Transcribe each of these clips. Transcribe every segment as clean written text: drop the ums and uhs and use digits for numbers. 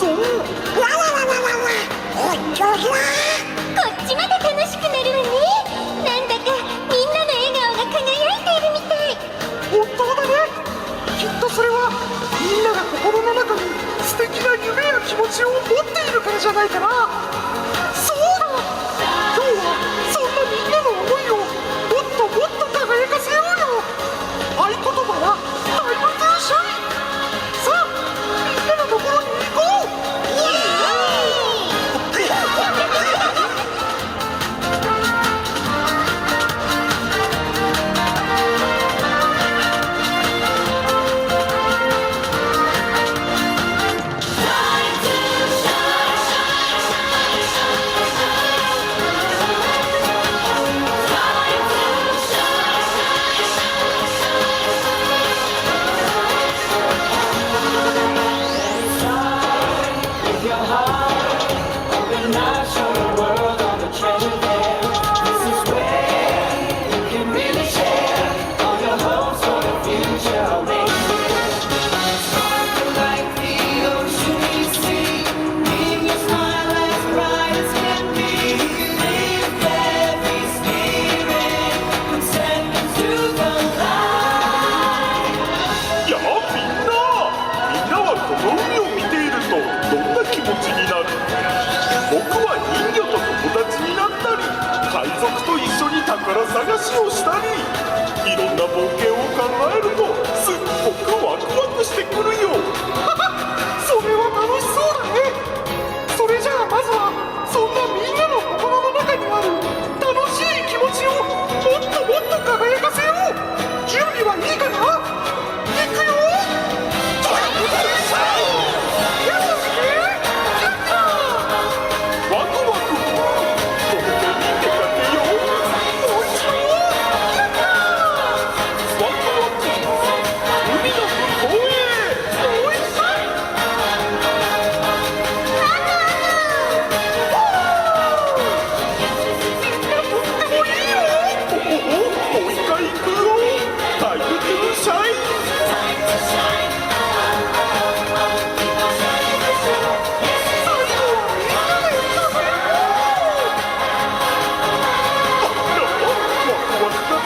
そう。わわわわわわ、おっとぎゃこっちまで楽しくなるわね。なんだかみんなの笑顔が輝いているみたい。本当だね。きっとそれはみんなが心の中に素敵な夢や気持ちを持っているからじゃないかな。そうだ、今日はそんなみんなの思いをもっともっと輝かせようよ。合言葉はタイムトゥーシャイン。さあみんなのところに行こう。イエーイ宝探しをしたり、いろんな冒険を考えるとすっごくワクワクしてくるよ。それは楽しそうだね。それじゃあまずはそんなみんなの心の中にある楽しい気持ちをもっともっと輝かせよう。準備はいいかな。いくよ。ワクワク、冒険に出かけよう。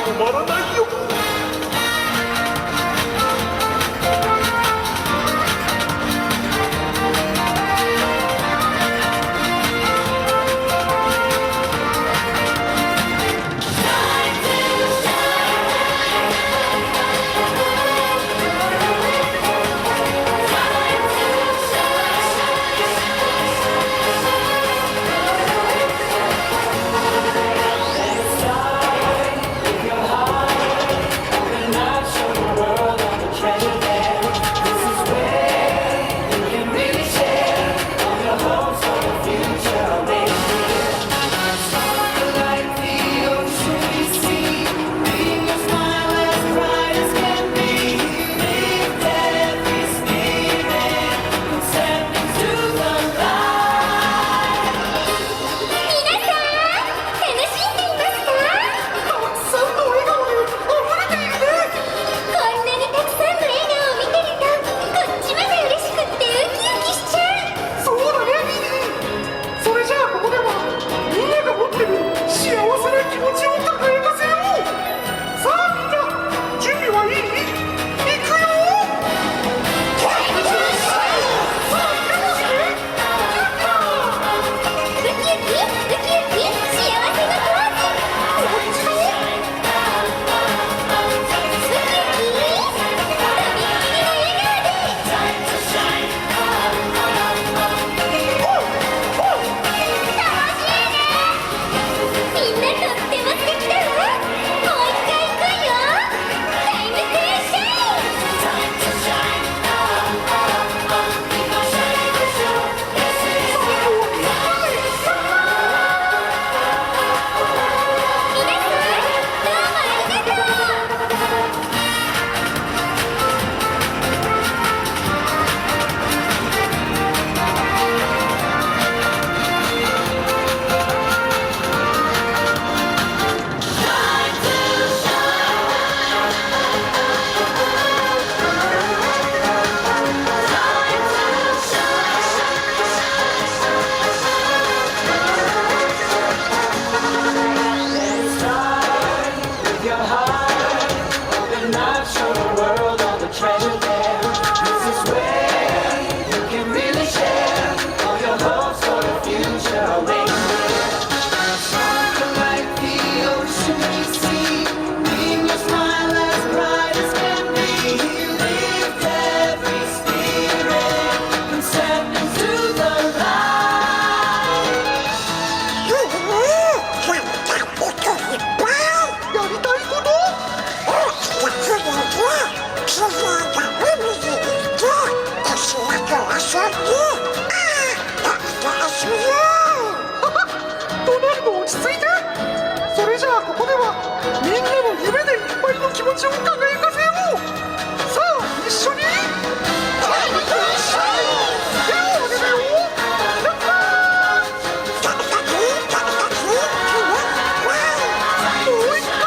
止まらないよ。Your heart れじゃあここではみんなの夢でいっぱいの気持ちを輝かせよう。さあ一緒にタイムトゥーシャイン、手を挙げてよ。やったー。もう一回。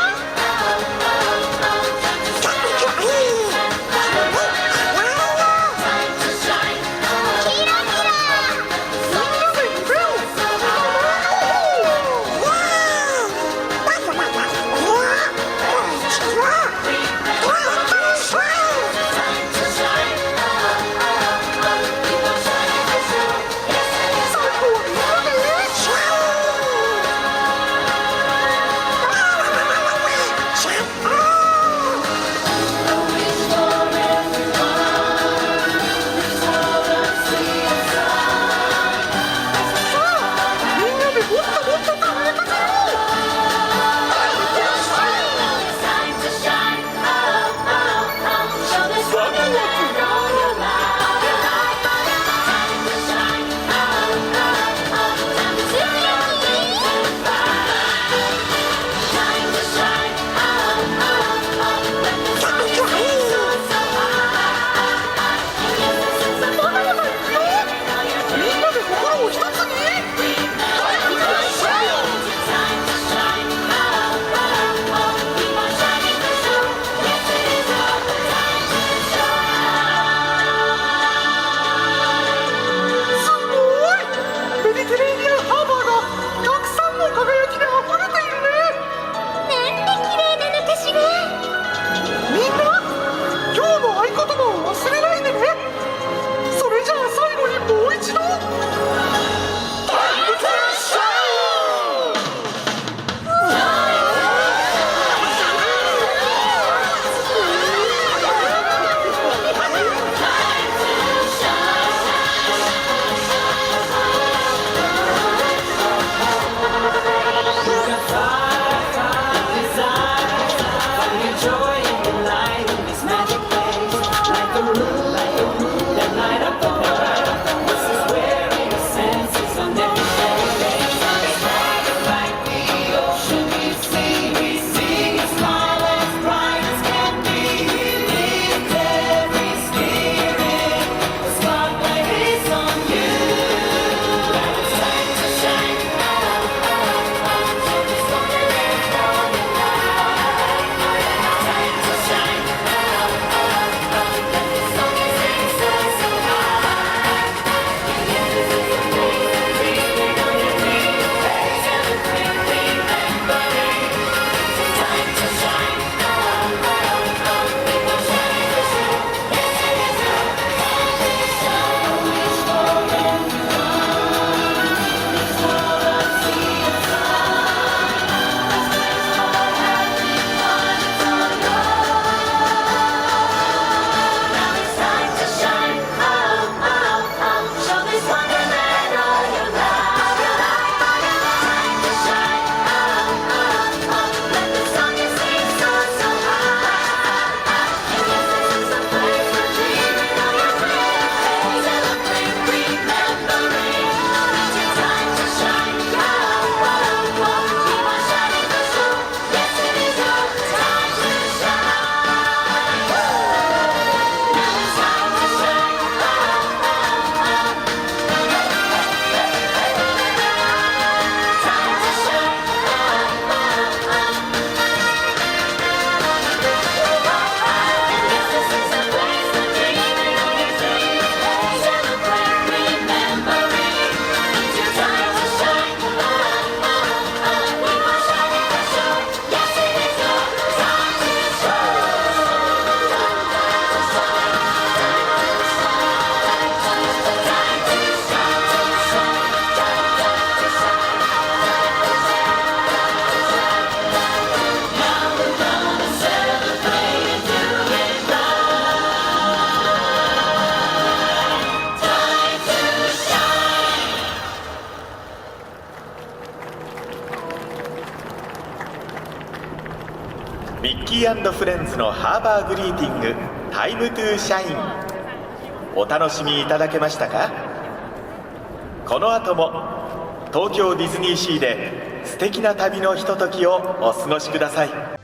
ミッキー&フレンズのハーバーグリーティングタイムトゥーシャイン、お楽しみいただけましたか？この後も東京ディズニーシーで素敵な旅のひとときをお過ごしください。